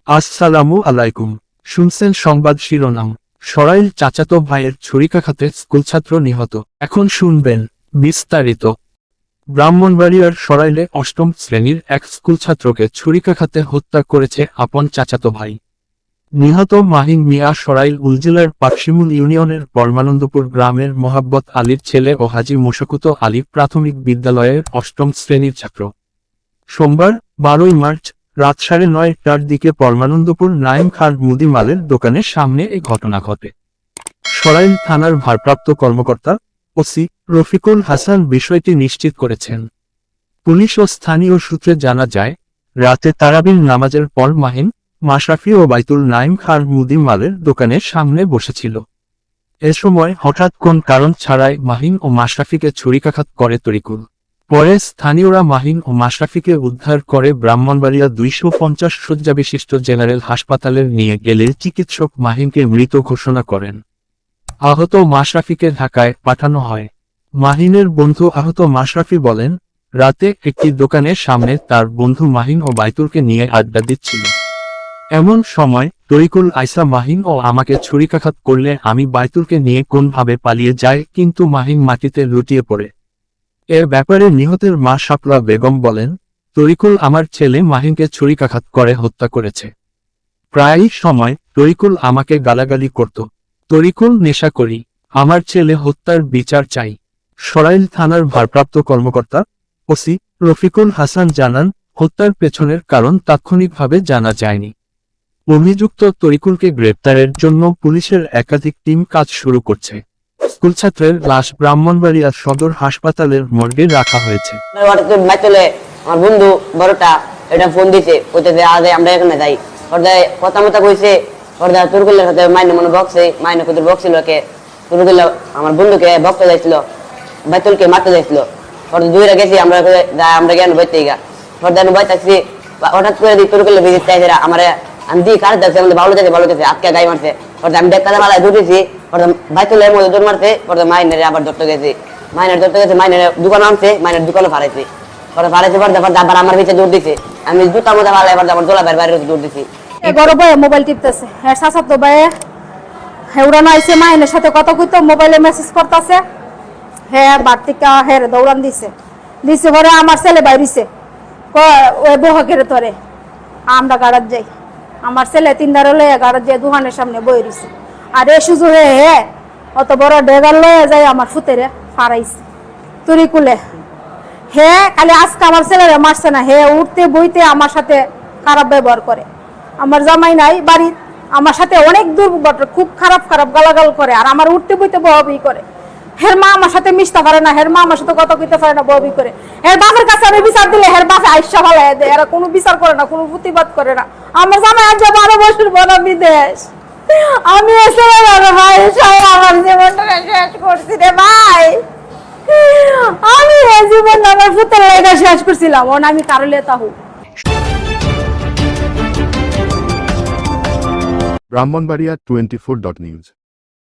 আসসালামু আলাইকুম। শুনছেন সংবাদ শিরোনাম। সরাইল চাচাতো ভাইয়ের ছুরিকাঘাতে স্কুলছাত্র নিহত। এখন শুনবেন বিস্তারিত। ব্রাহ্মণবাড়িয়ার সরাইলে অষ্টম শ্রেণীর এক স্কুলছাত্রকে ছুরিকাঘাতে হত্যা করেছে আপন চাচাতো ভাই। নিহত মাহিন মিয়া সরাইল উপজেলার পাকশিমুল ইউনিয়নের পরমানন্দপুর গ্রামের মোহাব্বত আলীর ছেলে ও হাজী মোশাকুত আলী প্রাথমিক বিদ্যালয়ের অষ্টম শ্রেণীর ছাত্র। সোমবার 12 মার্চ রাত 9:30টার দিকে পরমানন্দপুর নাইম খান মুদি মালের দোকানের সামনে এই ঘটনা ঘটে। সরাইল থানার ভারপ্রাপ্ত কর্মকর্তা ওসি রফিকুল হাসান বিষয়টি নিশ্চিত করেছেন। পুলিশ ও স্থানীয় সূত্রে জানা যায়, রাতে তারাবির নামাজের পর মাহিন, মাশরাফি ও বাইতুল নাইম খান মুদি মালের দোকানের সামনে বসেছিল। এ সময় হঠাৎ কোন কারণ ছাড়াই মাহিন ও মাশরাফিকে ছুরিকাঘাত করে তরিকুল। পরে স্থানীয়রা মাহিন ও মাশরাফিকে উদ্ধার করে ব্রাহ্মণবাড়িয়া 250 শয্যা বিশিষ্ট জেনারেল হাসপাতালে নিয়ে গেলে চিকিৎসক মাহিনকে মৃত ঘোষণা করেন। আহত মাশরাফিকে ঢাকায় পাঠানো হয়। মাহিনের বন্ধু আহত মাশরাফি বলেন, রাতে একটি দোকানের সামনে তার বন্ধু মাহিন ও বাইতুলকে নিয়ে আড্ডা দিচ্ছিল। এমন সময় তরিকুল আইসা মাহিন ও আমাকে ছুরিকাঘাত করলে আমি বাইতুলকে নিয়ে কোনভাবে পালিয়ে যাই, কিন্তু মাহিন মাটিতে লুটিয়ে পড়ে। এর ব্যাপারে নিহতের মা শাপলা বেগম বলেন, তরিকুল আমার ছেলে মাহিনকে ছুরিকাঘাত করে হত্যা করেছে। প্রায়ই সময় তরিকুল আমাকে গালাগালি করত। তরিকুল নেশা করি, আমার ছেলে হত্যার বিচার চাই। সরাইল থানার ভারপ্রাপ্ত কর্মকর্তা ওসি রফিকুল হাসান জানান, হত্যার পেছনের কারণ তাৎক্ষণিকভাবে জানা যায়নি। অভিযুক্ত তরিকুলকে গ্রেপ্তারের জন্য পুলিশের একাধিক টিম কাজ শুরু করছে। স্কুলছাত্রের লাশ ব্রাহ্মণবাড়িয়া সদর হাসপাতালের মর্গে রাখা হয়েছে। আমার বন্ধু বড়টা এটা ফোন দিছে, কইতেছে আজ আমরা এখানে যাই। পর্দায় কথা মতো কইছে, পর্দায় তুরকুলের সাথে মাইনে মনে বক্সে মাইনে কুতুর বক্স ছিল কে তুরকুল আমার বন্ধুকে বক্সে যাইছিল, বাইতুলকে মারতে যাইছিল। পর্দা দুইরা গেছি আমরা আমরা জ্ঞান বইতে গা পর্দায় বইতেছি, হঠাৎ করে দিই তুরকুলের ভিজিট চাইছে আমার আমি দিই কার দেখছি আমাদের ভালো যাচ্ছে আজকে গাই মারছে। পর্দা আমি দেখতে মালায় দুটেছি, পর্দা বাইতুলের মধ্যে দৌড় মারছে। পর্দা মাইনের আবার ধরতে গেছি, মাইনের দোকান আনছে, মাইনের দোকানে ফাড়াইছি। পরে ফাড়াইছি পর্দা আবার আমার ভিতরে দৌড় দিছে। আমি জুতার মধ্যে ভালো এবার আমার দোলা বাইরে দৌড় দিছি। গরম ভাই মোবাইল টিপতেছে, হ্যাঁ সাসাত তো ভাই হেউরানো আইছে, মাইনের সাথে কথা কইতো, মোবাইলে মেসেজ করতেছে। হ্যাঁ বাড়তিকা হ্যাঁ দৌড়ান দিছে পরে আমার ছেলে বাইরিছে ওই বহকের ধরে আমরা গাড়াত যাই। আমার ছেলে 3 ধারে লয়ে গাড়াত যাই দোকানের সামনে বই রইছে। আর এ সুযোগ হে অত বড় ডেগার লয়ে যাই আমার ফুতেরে ফাড়াইছে তরিকুলে। হে খালি আজকে আমার ছেলেরা মারছে না, হে উঠতে বইতে আমার সাথে খারাপ ব্যবহার করে। আমার জামাই নাই বাড়ির, আমার সাথে অনেক দুর্ঘটনা, খুব খারাপ গালাগাল করে। আর আমার উঠতে বইতে বহবি করে। হের মা আমার সাথে মিশতে পারে না, হের মা আমার সাথে কথা কইতে পারে না, বহবি করে। হের বাপের কাছে আমি বিচার দিলে হের বাপে আইসা ফালাই দেয়। এরা কোনো বিচার করে না, কোনো প্রতিবাদ করে না। আমার জামাই আজ 12 বছর বড় বিদেশ। আমি এসে ভাই আমার জীবনটা শেষ করছি রে ভাই। আমি এই জীবন আমার পুত্রের লেখা শেষ করছিলাম, ওন আমি কারো লেতা হই। ব্রাহ্মণবাড়িয়া 24.news